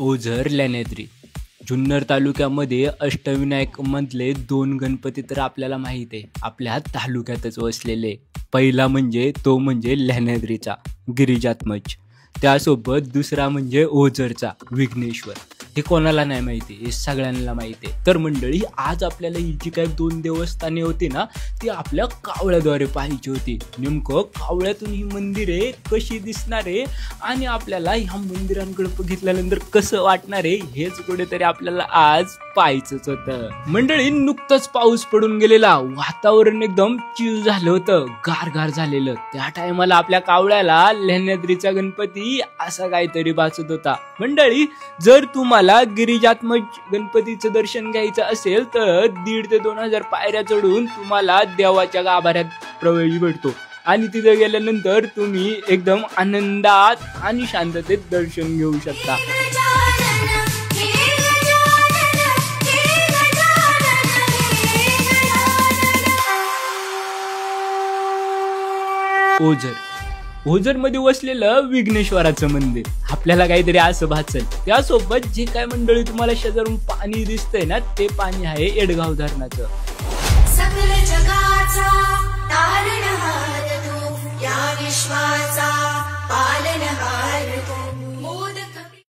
ओझर, लेण्याद्री. जुन्नर तालुक्यामध्ये अष्टविनायक मधले 2 गणपती तर आपल्याला माहित आहे, आपल्या तालुक्यातच वसलेले. पहिला म्हणजे लेण्याद्रीचा गिरिजात्मज, त्यासोबत दुसरा म्हणजे ओझरचा विघ्नेश्वर. हे कोणाला नाही माहिती, हे सगळ्यांना माहिती आहे. तर मंडळी, आज आपल्याला ही जी काही 2 देवस्थाने होती ना, ती आपल्या कावळ्याद्वारे पाहायची होती. नेमकं कावळ्यातून ही मंदिरे कशी दिसणार आहे आणि आपल्याला ह्या मंदिरांकडे बघितल्यानंतर कसं वाटणार आहे, हेच कुठेतरी आपल्याला आज पाहायचंच होतं. मंडळी, नुकतंच पाऊस पडून गेलेला, वातावरण एकदम चिल झालं होतं, गारगार झालेलं. त्या टायमाला आपल्या कावळ्याला लेण्याद्रीचा गणपती असा काहीतरी भासत होता. मंडळी, जर तुम्हाला गिरिजात्मज गणपतीचं दर्शन घ्यायचं असेल तर 1,500 ते 2,000 पायऱ्या चढून तुम्हाला देवाच्या गाभाऱ्यात प्रवेश भेटतो आणि तिथे गेल्यानंतर तुम्ही एकदम आनंदात आणि शांततेत दर्शन घेऊ शकता. ओझर मध्ये वसलेलं विघ्नेश्वराचं मंदिर आपल्याला काहीतरी असं भासेल. त्यासोबत जे काय मंडळी तुम्हाला शेजारून पाणी दिसतंय ना, ते पाणी आहे येडगाव धरणाचं.